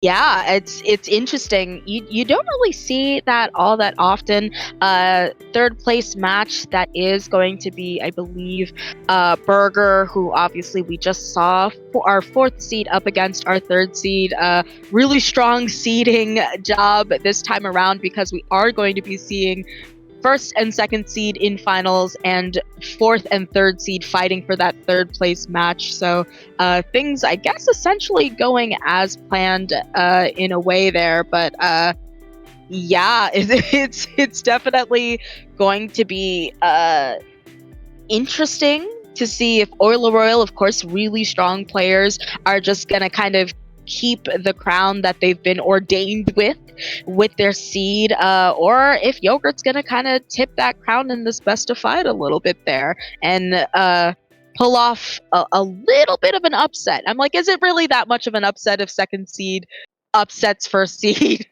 Yeah, it's interesting. You don't really see that all that often. Third place match that is going to be, I believe, Burger, who obviously we just saw for our fourth seed up against our third seed. Really strong seeding job this time around because we are going to be seeing first and second seed in finals and fourth and third seed fighting for that third place match. So things, I guess, essentially going as planned in a way there. But yeah, it's definitely going to be interesting to see if oileroil, of course, really strong players are just going to kind of keep the crown that they've been ordained with their seed, or if Yogurt's gonna kind of tip that crown in this best of five a little bit there and pull off a little bit of an upset. I'm like, is it really that much of an upset if second seed upsets first seed?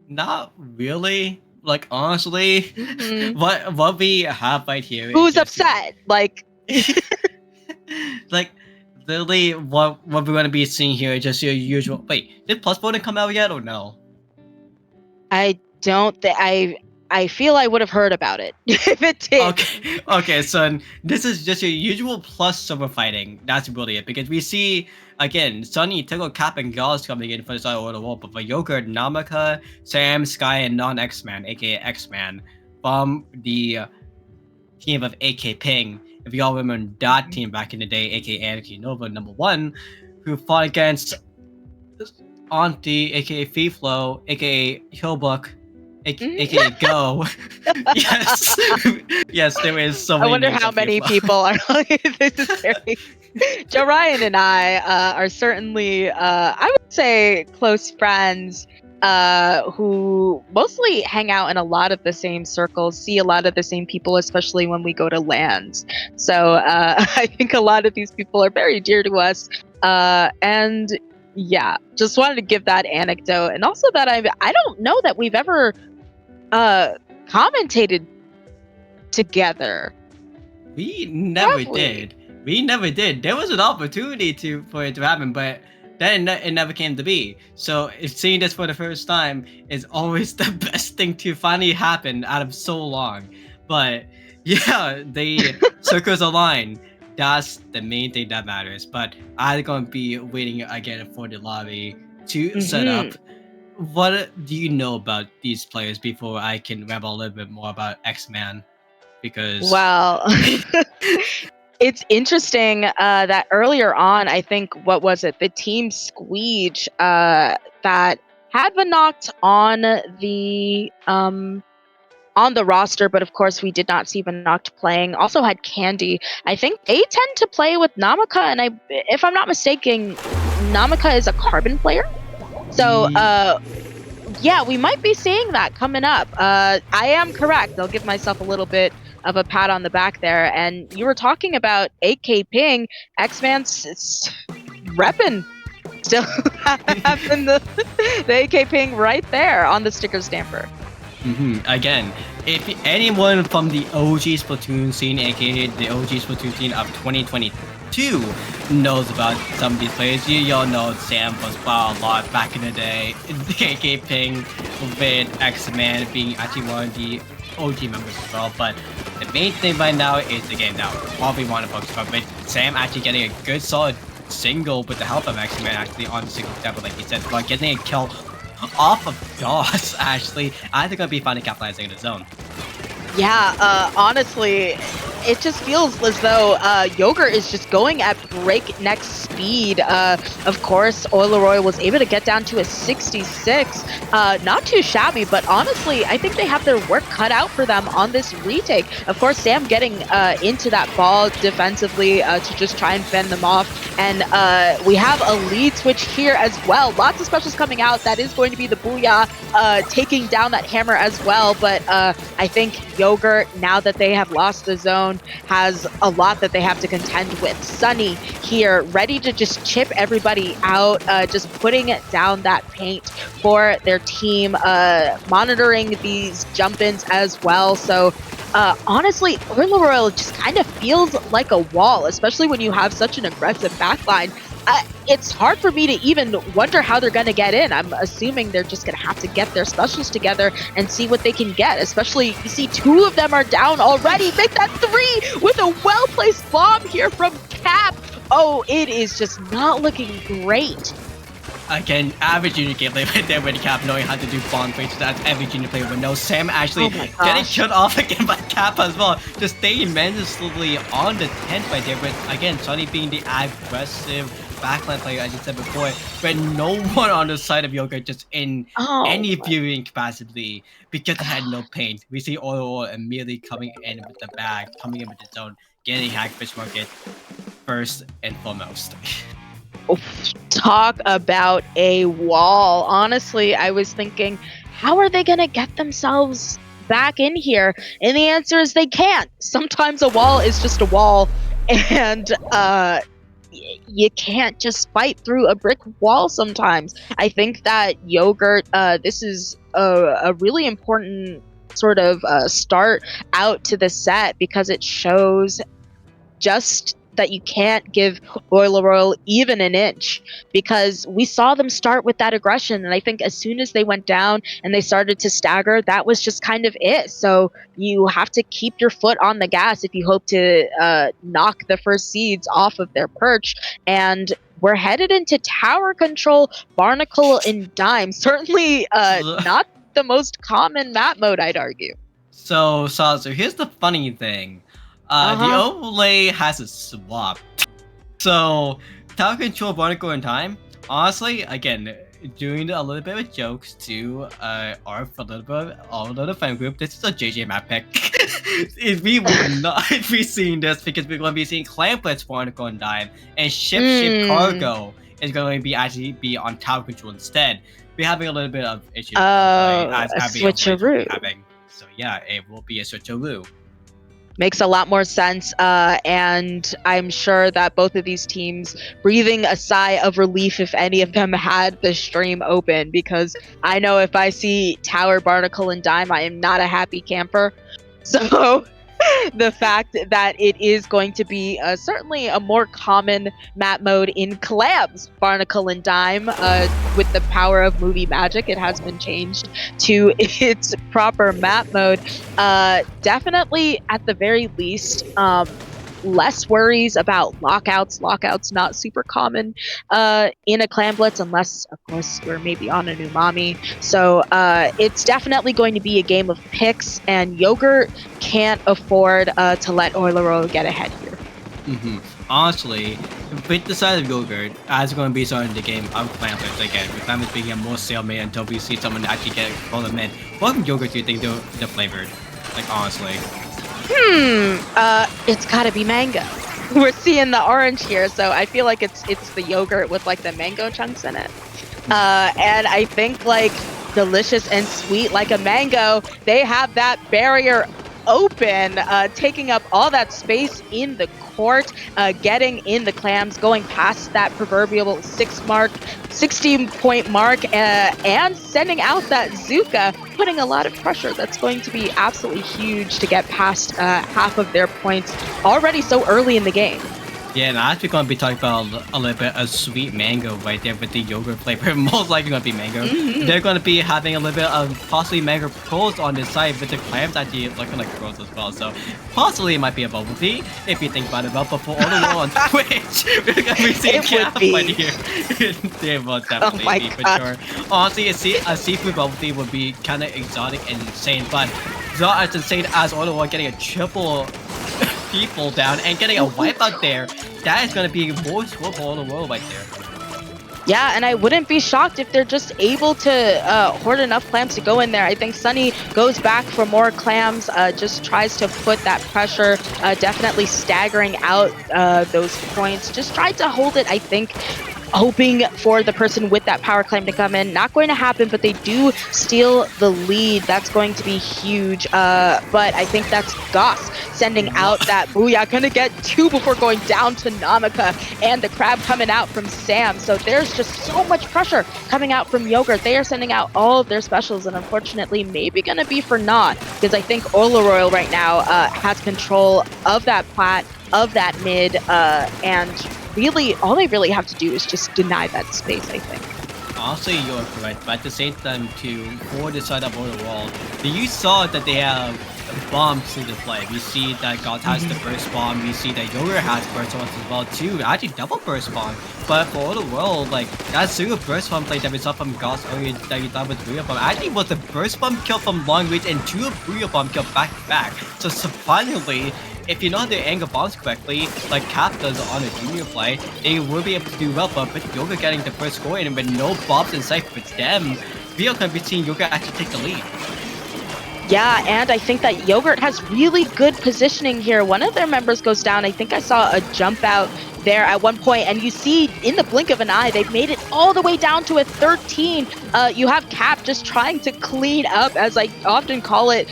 Not really. Like honestly, what we have right here is Who's just upset? Like, like literally what we're gonna be seeing here is just your usual. Wait, did Plus Bowling come out yet or no? I don't think I feel I would have heard about it if it did. Okay, so this is just your usual plus silver fighting. That's really it, because we see, again, Sunny, Tickle, Cap, and Gauss coming in for the start of the world, but for Yogurt, Namaka, Sam, Sky, and Non-X-Man, aka X-Man, from the team of AK Ping. If y'all remember that team back in the day, aka Anarchy Nova #1, who fought against Auntie, aka Feeflo, aka Hillbuck, aka Go. Yes, yes, there is so many. I wonder how many people are. This is very. Joe Ryan and I are certainly, I would say, close friends who mostly hang out in a lot of the same circles, see a lot of the same people, especially when we go to lands. So I think a lot of these people are very dear to us. And yeah, just wanted to give that anecdote. And also that I don't know that we've ever commentated together. We never did. We never did. There was an opportunity for it to happen, but then it never came to be. So seeing this for the first time is always the best thing to finally happen out of so long. But yeah, the circles align. That's the main thing that matters. But I'm gonna be waiting again for the lobby to set up. What do you know about these players before I can ramble a little bit more about X-Man? Because well, it's interesting that earlier on, I think, what was it, the Team Squeege that had been knocked on the roster, but of course we did not see Vanoct playing. Also had Candy. I think they tend to play with Namaka, and if I'm not mistaken, Namaka is a Carbon player. So yeah, we might be seeing that coming up. I am correct. I'll give myself a little bit of a pat on the back there. And you were talking about AK Ping, X-Man's repping, still having the AK Ping right there on the sticker stamper. Again, if anyone from the OG Splatoon scene, aka the OG Splatoon scene of 2022, knows about some of these players, y'all know Sam was playing a lot back in the day. AK Ping with X-Man being actually one of the OG members as well. But the main thing right now is, again, now all we want to focus on, with Sam actually getting a good solid single with the help of X-Man actually on the single step, like he said, but getting a kill off of DOS, actually. I think I'll be finally capitalizing in the zone. Yeah, honestly, it just feels as though Yogurt is just going at breakneck speed. Of course, oileroil was able to get down to a 66. Not too shabby, but honestly, I think they have their work cut out for them on this retake. Of course, Sam getting into that ball defensively to just try and fend them off. And we have a lead switch here as well. Lots of specials coming out. That is going to be the Booyah taking down that hammer as well. But I think Yogurt, now that they have lost the zone, has a lot that they have to contend with. Sunny here, ready to just chip everybody out, just putting down that paint for their team, monitoring these jump-ins as well. So honestly, oileroil just kind of feels like a wall, especially when you have such an aggressive backline. it's hard for me to even wonder how they're going to get in. I'm assuming they're just going to have to get their specials together and see what they can get. Especially, you see 2 of them are down already. Make that 3 with a well-placed bomb here from Cap. Oh, it is just not looking great. Again, average junior gameplay right there with Cap knowing how to do bomb plays. That's every junior player would know. Sam actually getting cut off again by Cap as well. Just staying menacingly on the 10th right there. But again, Sunny being the aggressive backline player, as you said before, but no one on the side of Yoga just in any viewing capacity because they had no paint. We see oileroil immediately coming in with the bag, coming in with the zone, getting Hackfish Market first and foremost. Talk about a wall. Honestly, I was thinking, how are they going to get themselves back in here? And the answer is they can't. Sometimes a wall is just a wall, and you can't just fight through a brick wall sometimes. I think that Yogurt, this is a really important sort of start out to the set because it shows just that you can't give oileroil even an inch, because we saw them start with that aggression, and I think as soon as they went down and they started to stagger, that was just kind of it. So you have to keep your foot on the gas if you hope to knock the first seeds off of their perch. And we're headed into tower control, Barnacle and Dime. Certainly not the most common map mode, I'd argue. So here's the funny thing. The overlay has a swap. So, tower control, Barnacle, and Time. Honestly, again, doing a little bit of jokes to our little fan group. This is a JJ map pick. If we will not be seeing this, because we're going to be seeing Clamplets, Barnacle, and Time, and Ship Cargo is going to be on tower control instead. We're having a little bit of issues as having switcheroo. So yeah, it will be a switcheroo. Makes a lot more sense, and I'm sure that both of these teams breathing a sigh of relief if any of them had the stream open, because I know if I see Tower, Barnacle, and Dime, I am not a happy camper. So the fact that it is going to be certainly a more common map mode in collabs, Barnacle and Dime, with the power of movie magic, it has been changed to its proper map mode. Definitely, at the very least, less worries about lockouts. Lockouts not super common in a Clan Blitz, unless, of course, we're maybe on an Umami. So it's definitely going to be a game of picks, and Yogurt can't afford to let oileroil get ahead here. Honestly, with the side of Yogurt, as going to be starting the game of Clan Blitz again, with Clan Blitz being a more stalemate until we see someone actually get roll them in. What Yogurt do you think they're flavored? Like, honestly. It's gotta be mango. We're seeing the orange here, so I feel like it's the yogurt with like the mango chunks in it. And I think like delicious and sweet like a mango, they have that barrier open, taking up all that space in the court, getting in the clams, going past that proverbial 16-point mark, and sending out that Zuka, putting a lot of pressure. That's going to be absolutely huge to get past half of their points already so early in the game. Yeah, and I'm actually going to be talking about a little bit of sweet mango right there with the yogurt flavor. Most likely going to be mango. They're going to be having a little bit of possibly mango pearls on this side, with the clams actually looking like pearls as well. So possibly it might be a bubble tea if you think about it. But for all the on Twitch, we're going to be seeing Cap right here. They will definitely be for sure. Honestly, a seafood bubble tea would be kind of exotic and insane, but not as insane as oileroil getting a triple people down and getting a wipe out there. That is going to be more score for oileroil right there. Yeah, and I wouldn't be shocked if they're just able to hoard enough clams to go in there. I think Sunny goes back for more clams, just tries to put that pressure, definitely staggering out those points. Just tried to hold it, I think, hoping for the person with that power clam to come in. Not going to happen, but they do steal the lead. That's going to be huge. But I think that's Goss sending out that booyah. Gonna get 2 before going down to Namaka, and the crab coming out from Sam. So there's just so much pressure coming out from Yogurt. They are sending out all of their specials, and unfortunately maybe gonna be for naught, because I think oileroil right now has control of that plat, of that mid, and all they really have to do is just deny that space, I think. Honestly, you're correct, but at the same time, too, for the side of overall, you saw that they have bombs to the play. We see that God has the burst bomb. We see that Yoga has burst bombs as well, too. Actually, double burst bomb. But for all the world, like, that single burst bomb play that we saw from God's earlier that you thought was Booyah Bomb actually was a burst bomb kill from long range and 2 Booyah Bomb kill back to back. So surprisingly, if you know how to angle bombs correctly, like Cap does on a junior play, they will be able to do well, but with Yoga getting the first score and with no bombs in sight for them, we are going to be seeing Yoga actually take the lead. Yeah, and I think that Yogurt has really good positioning here. One of their members goes down. I think I saw a jump out there at one point, and you see in the blink of an eye, they've made it all the way down to a 13. You have Cap just trying to clean up, as I often call it,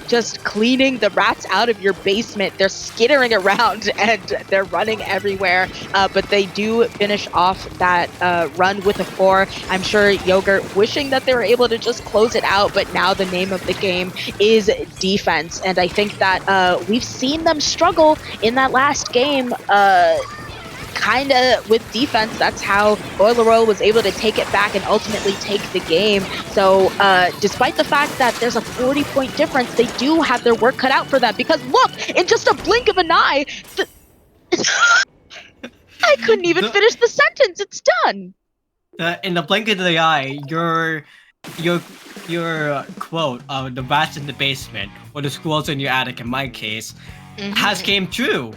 just cleaning the rats out of your basement. They're skittering around and they're running everywhere, but they do finish off that run with a 4. I'm sure Yogurt wishing that they were able to just close it out, but now the name of the game is defense, and I think that we've seen them struggle in that last game kind of with defense. That's how oileroil was able to take it back and ultimately take the game. So despite the fact that there's a 40-point difference, they do have their work cut out for them, because look, in just a blink of an eye, I couldn't even finish the sentence. It's done. In the blink of the eye, your quote of the rats in the basement or the squirrels in your attic, in my case, has came true.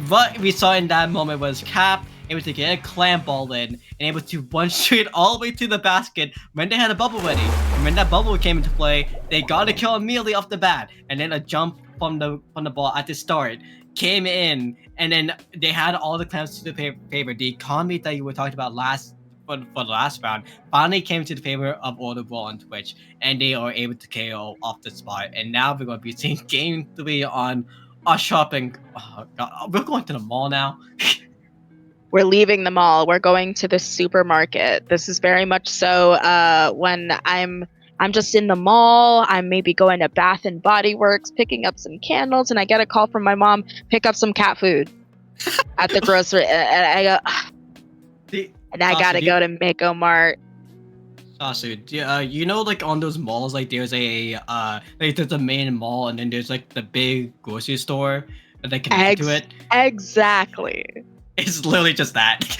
What we saw in that moment was Cap able to get a clamp ball in and able to one straight all the way to the basket when they had a bubble ready. And when that bubble came into play, they got a kill immediately off the bat, and then a jump from the ball at the start came in, and then they had all the clamps to the favor. The economy that you were talking about for the last round finally came to the favor of oileroil on Twitch, and they are able to KO off the spot. And now we're going to be seeing game 3 on our shopping. Oh God, we're going to the mall now. We're leaving the mall. We're going to the supermarket. This is very much so when I'm just in the mall. I'm maybe going to Bath and Body Works, picking up some candles, and I get a call from my mom, pick up some cat food at the grocery. And I go, and I gotta go to Mako Mart. You know, like on those malls, like there's a there's a main mall, and then there's like the big grocery store that they connect to it. Exactly. It's literally just that.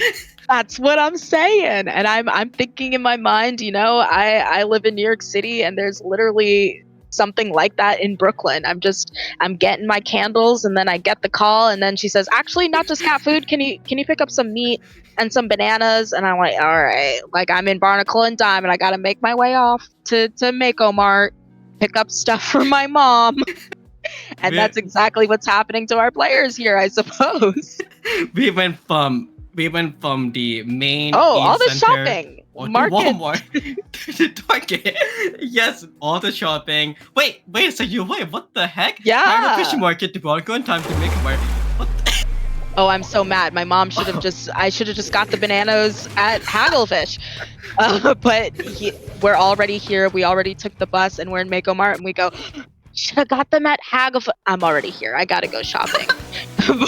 That's what I'm saying, and I'm thinking in my mind, you know, I live in New York City, and there's literally something like that in Brooklyn. I'm getting my candles, and then I get the call, and then she says, actually, not just cat food. Can you pick up some meat and some bananas? And I'm like, all right, like I'm in Barnacle and Dime, and I gotta make my way off to Mako Mart, pick up stuff for my mom. And that's exactly what's happening to our players here, I suppose. We went from the main all the center, shopping market, Walmart, to Target. Yes, all the shopping. Wait a second. Wait, what the heck? Yeah. I'm a fish market to Barnacle in time to make a market. What the Oh, I'm so mad. My mom should have I should have just got the bananas at Hagglefish. But we're already here. We already took the bus, and we're in Mako Mart, and we go, should have got them at Hagglefish. I'm already here. I gotta go shopping.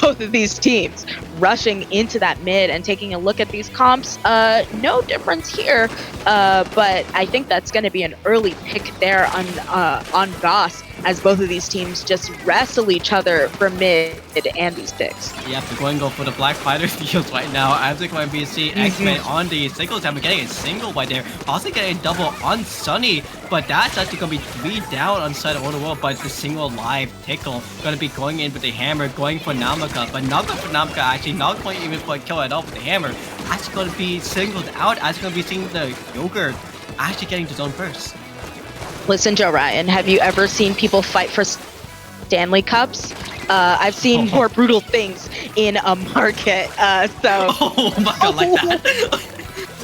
Both of these teams rushing into that mid and taking a look at these comps. No difference here, but I think that's going to be an early pick there on Goss, as both of these teams just wrestle each other for mid and these picks. Yep, they're going to go for the Black Fighter fields right now. As they're going to be seeing X-Men on the singles time. We're getting a single right there. Also getting a double on Sunny, but that's actually going to be 3 down on side of oileroil, but the single live tickle going to be going in with the hammer, going for Namaka, but not going for Namaka, actually not going even for a kill at all with the hammer. Actually going to be singled out, actually going to be seeing the Yogurt actually getting the zone first. Listen, Joe Ryan, have you ever seen people fight for Stanley Cups? I've seen more brutal things in a market, so... Oh my god, like that.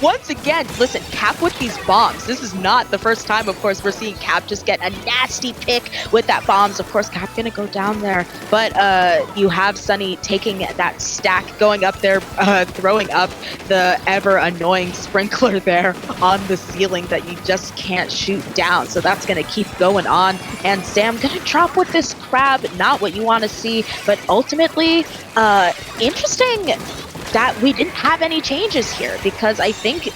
Once again, listen, Cap with these bombs. This is not the first time, of course, we're seeing Cap just get a nasty pick with that bombs. Of course, Cap gonna go down there, but you have Sunny taking that stack, going up there, throwing up the ever-annoying sprinkler there on the ceiling that you just can't shoot down. So that's gonna keep going on, and Sam gonna drop with this crab. Not what you want to see, but ultimately, interesting that we didn't have any changes here, because I think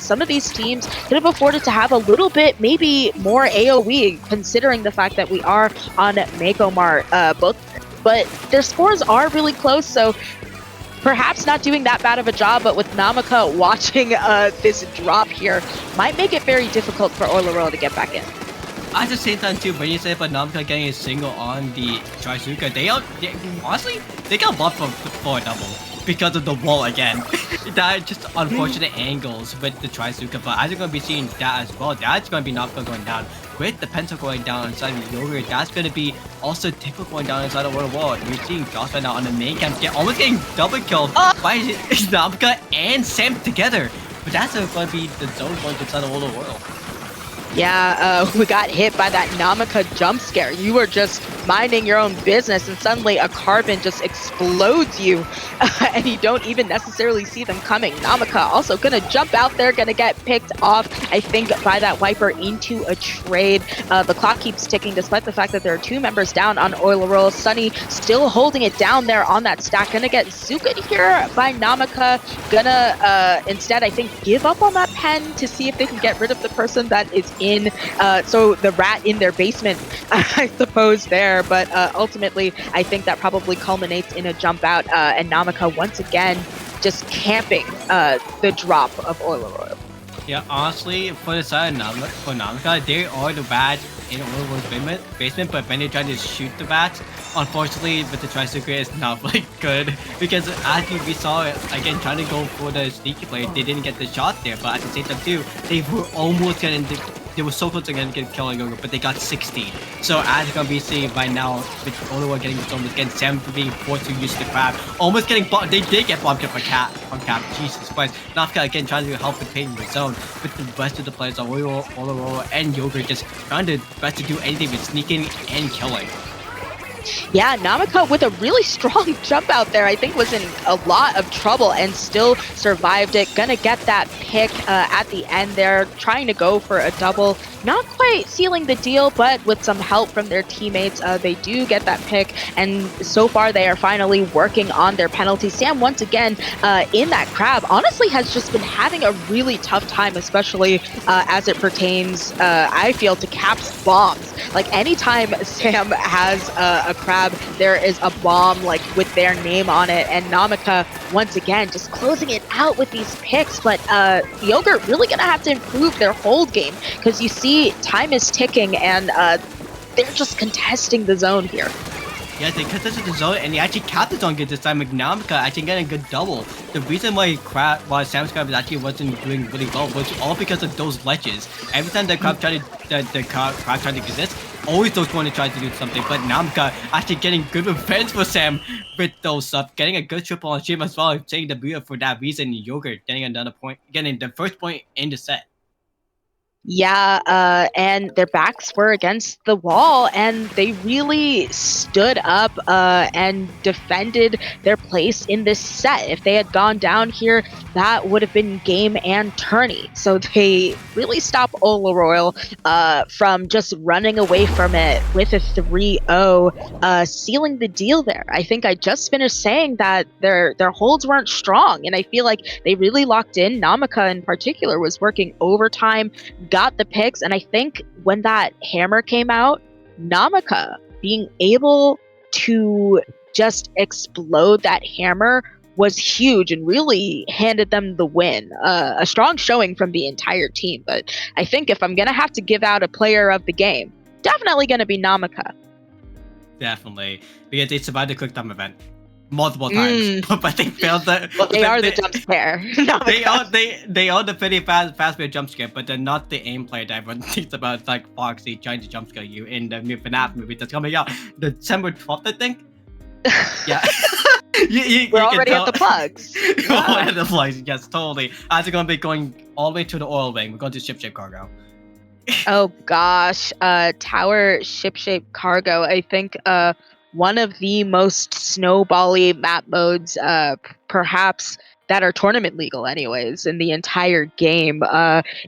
some of these teams could have afforded to have a little bit, maybe more AoE, considering the fact that we are on Megomart both, but their scores are really close, so perhaps not doing that bad of a job, but with Namaka watching this drop here, might make it very difficult for oileroil to get back in. At the same time too, when you say about Namaka getting a single on the Trizuka, honestly, they got buffed for a double because of the wall again. That just unfortunate angles with the Trizuka, but as you're going to be seeing that as well, that's going to be Namaka going down. With the Penta going down inside of the Yogurt, that's going to be also Tickle going down inside of World War. You're seeing Josh right now on the main camp almost getting double killed by Namaka and Sam together. But that's going to be the zone going inside of World War. Yeah, we got hit by that Namaka jump scare. You were just minding your own business, and suddenly a carbon just explodes you, and you don't even necessarily see them coming. Namaka also gonna jump out there, gonna get picked off, I think, by that Viper into a trade. The clock keeps ticking despite the fact that there are 2 members down on oileroil. Sunny still holding it down there on that stack. Gonna get Zuka here by Namaka. Gonna instead, I think, give up on that pen to see if they can get rid of the person that is in, so the rat in their basement, I suppose, there. But ultimately, I think that probably culminates in a jump out, and Namaka once again just camping the drop of oileroil. Yeah, honestly, for the side of Namaka, they are the bats in oileroil's basement, but when they try to shoot the bats, unfortunately, with the Trizuka, it's not like good, because as we saw it, again, trying to go for the sneaky play, they didn't get the shot there, but at the same time too, they were almost getting they were so close to get killing Yoga, but they got 16. So as you're gonna be seeing right now, with Oileroil getting this almost again, Sam being forced to use the crab, almost getting bombed. They did get bombed from Cap. Jesus Christ. Nafka again trying to help the pain in the zone, but the rest of the players are Oileroil and Yoga just trying to best to do anything with sneaking and killing. Yeah, Namaka with a really strong jump out there, I think was in a lot of trouble and still survived it. Gonna get that pick at the end there, trying to go for a double. Not quite sealing the deal, but with some help from their teammates, they do get that pick, and so far they are finally working on their penalty. Sam, once again, in that crab, honestly has just been having a really tough time, especially as it pertains, I feel, to Cap's bombs. Like, anytime Sam has a crab, there is a bomb, like, with their name on it, and Namaka, once again, just closing it out with these picks, but Yogurt really gonna have to improve their hold game, because you see time is ticking, and they're just contesting the zone here. Yeah, they contested the zone, and they actually capped the zone good this time. Namaka actually getting a good double. The reason why Sam's crab actually wasn't doing really well was all because of those ledges. Every time the crab tried to exist, always those one to try to do something. But Namaka actually getting good revenge for Sam with those stuff, getting a good triple on stream as well, taking the beat for that reason. Yogurt getting another point, getting the first point in the set. Yeah, and their backs were against the wall, and they really stood up and defended their place in this set. If they had gone down here, that would have been game and tourney. So they really stopped oileroil from just running away from it with a 3-0, sealing the deal there. I think I just finished saying that their holds weren't strong, and I feel like they really locked in. Namaka in particular was working overtime, got the picks, and I think when that hammer came out, Namaka being able to just explode that hammer was huge and really handed them the win. A strong showing from the entire team, but I think if I'm gonna have to give out a player of the game, definitely gonna be Namaka. Definitely, because they survived the quick time event multiple times, but they failed the. Well, they are the jump scare. They are the pretty fast jump scare, but they're not the aim play that everyone thinks about. It's like Foxy trying to jump scare you in the new FNAF movie that's coming out December 12th, I think. Yeah. We're already at the plugs. We're already at the plugs, yes, totally. As we're going to be going all the way to the oil ring, we're going to ship cargo. Oh gosh, tower ship cargo. I think one of the most snowbally map modes, perhaps, that are tournament legal anyways in the entire game.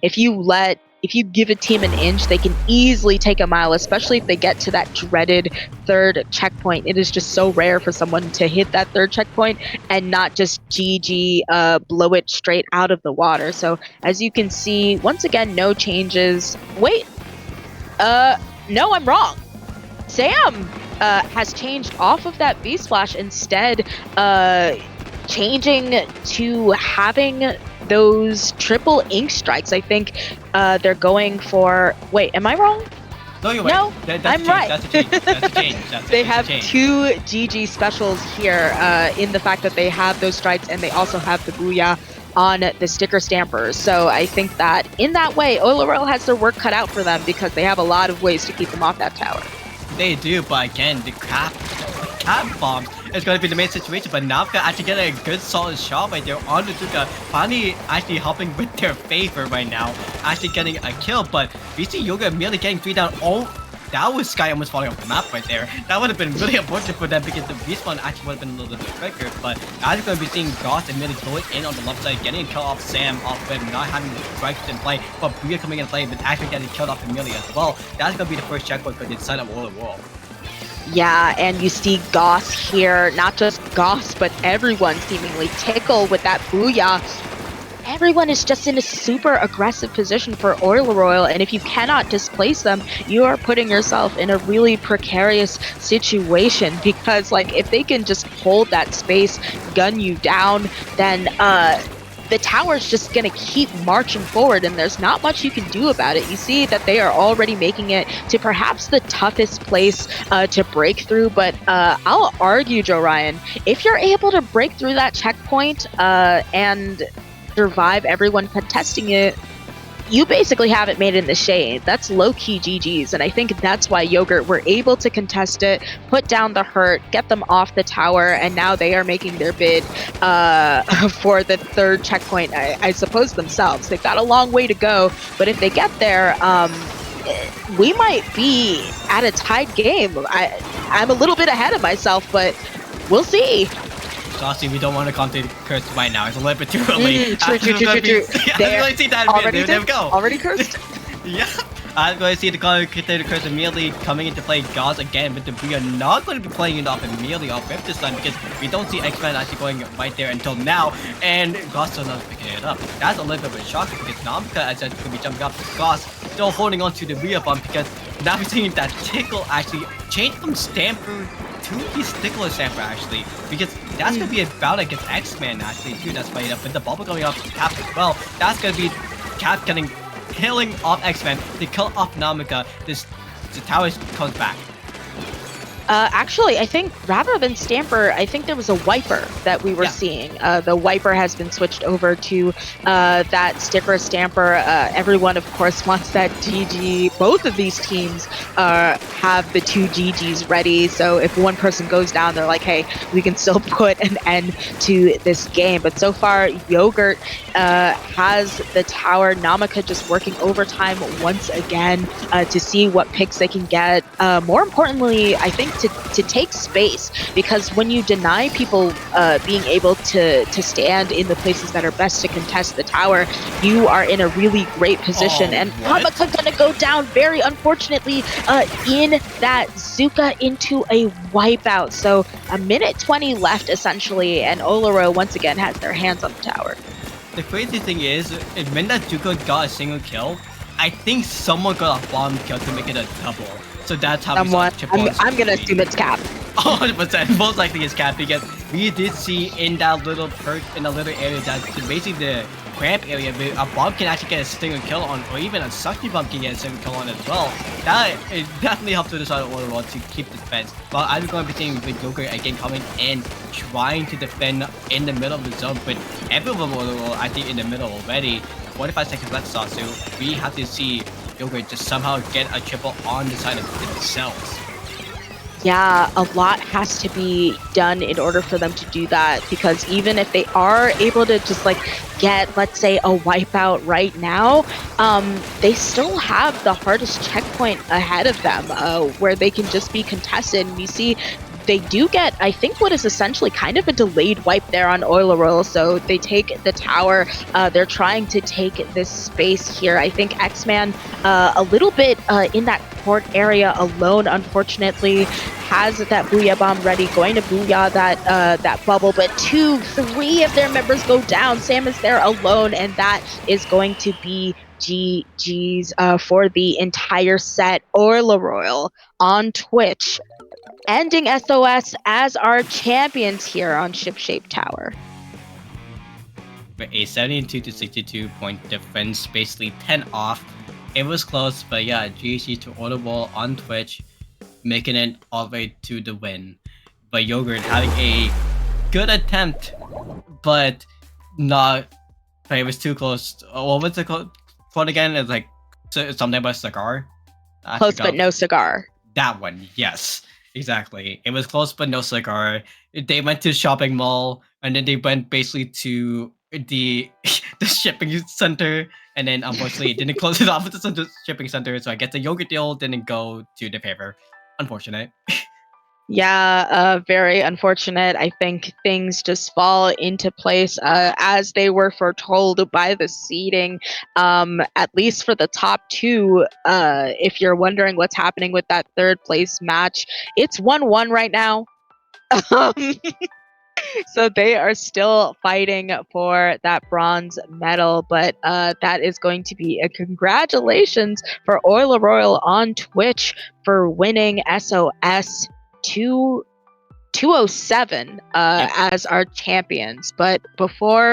If you let if you give a team an inch, they can easily take a mile, especially if they get to that dreaded third checkpoint. It is just so rare for someone to hit that third checkpoint and not just GG, blow it straight out of the water. So as you can see, once again, no changes. Wait, no, I'm wrong. Sam has changed off of that V-Splash, instead changing to having those triple ink strikes. I think they're going for... Wait, am I wrong? No, you're No, right. I'm right. That's a change. That's a change. They have two GG specials here in the fact that they have those strikes and they also have the Booyah on the sticker stampers. So I think that in that way, oileroil has their work cut out for them because they have a lot of ways to keep them off that tower. They do, but again, the cap bombs is going to be the main situation. But Namka actually getting a good solid shot right there on the Zuka, finally actually helping with their favor right now, actually getting a kill. But we see Yoga immediately getting 3 down. Oh, that was Sky almost falling off the map right there. That would have been really unfortunate for them because the respawn actually would have been a little bit quicker. But as we're going to be seeing Goss immediately going in on the left side, getting a kill off Sam off with not having the strikes in play, but Booyah coming in play, but actually getting killed off immediately as well. That's going to be the first checkpoint for the side of oileroil. Yeah, and you see Goss here, not just Goss, but everyone seemingly tickle with that Booyah. Everyone is just in a super aggressive position for oileroil, and if you cannot displace them, you are putting yourself in a really precarious situation, because like if they can just hold that space, gun you down, then the tower's just gonna keep marching forward, and there's not much you can do about it. You see that they are already making it to perhaps the toughest place to break through, but I'll argue, Joe Ryan, if you're able to break through that checkpoint and survive everyone contesting it, you basically haven't made it in the shade. That's low-key GG's, and I think that's why Yogurt were able to contest it, put down the hurt, get them off the tower, and now they are making their bid for the third checkpoint, I suppose, themselves. They've got a long way to go, but if they get there, we might be at a tied game. I'm a little bit ahead of myself, but we'll see. Saucy, we don't want to contact curse right now. It's a little bit too early. True. There, see that already there we go. Already cursed? Yeah. I'm going to see the commentator curse immediately coming into play. Gauss again, but we are not going to be playing it off immediately off rip this time because we don't see X-Men actually going right there until now, and Gauss still not picking it up. That's a little bit of a shock because Namka as it's going to be jumping up. Gauss still holding on to the rear bump because now we're seeing that Tickle actually change from Stamper to the Stickler Stamper actually, because that's going to be a bout against X-Men actually too. That's played up with the bubble going off Cap as well. That's going to be Cap killing off X-Men to kill off Namika. The tower comes back. Actually, I think rather than Stamper, I think there was a Wiper that we were seeing. The Wiper has been switched over to that Sticker Stamper. Everyone, of course, wants that GG. Both of these teams have the 2 GGs ready, so if one person goes down, they're like, hey, we can still put an end to this game. But so far, Yogurt has the tower. Namika just working overtime once again to see what picks they can get. More importantly, I think to take space, because when you deny people being able to stand in the places that are best to contest the tower, you are in a really great position. And Namika gonna go down very unfortunately in that Zuka into a wipeout. So a minute 20 left essentially, and oileroil once again has their hands on the tower. The crazy thing is, when that Zuka got a single kill, I think someone got a bomb kill to make it a double. So that's how I'm gonna assume it's Cap. 100%, most likely it's Cap, because we did see in that little perk, in a little area, that basically the cramp area, a bomb can actually get a single kill on, or even a suction bomb can get a single kill on as well. That it definitely helps to decide oileroil to keep the defense. But I'm going to be seeing with Joker again coming in, trying to defend in the middle of the zone, but everyone oileroil I think in the middle already. 45 seconds left, Sasu. We have to see Joker just somehow get a triple on the side of themselves. Yeah, a lot has to be done in order for them to do that, because even if they are able to just like get, let's say, a wipeout right now, they still have the hardest checkpoint ahead of them where they can just be contested. And you see they do get, I think, what is essentially kind of a delayed wipe there on oileroil. So they take the tower. They're trying to take this space here. I think X-Man a little bit in that court area alone, unfortunately, has that Booyah Bomb ready, going to Booyah that bubble, but 2-3 of their members go down. Sam is there alone, and that is going to be GG's for the entire set. oileroil on Twitch, ending SOS as our champions here on Shipshape Tower. With a 72 to 62 point difference, basically 10 off. It was close, but yeah, GG to oileroil on Twitch, making it all the way to the win. But Yogurt having a good attempt, but not. It was too close. What was it called again? It's like something about cigar. Close but no cigar. That one, yes, exactly. It was close but no cigar. They went to the shopping mall, and then they went basically to the the shipping center, and then unfortunately it didn't close it off at the shipping center. So I guess the yogurt deal didn't go to the favor. Unfortunate. Yeah, very unfortunate. I think things just fall into place as they were foretold by the seeding, at least for the top two. If you're wondering what's happening with that third place match, it's 1-1 right now. So they are still fighting for that bronze medal, but that is going to be a congratulations for oileroil on Twitch for winning SOS 207 as our champions. But before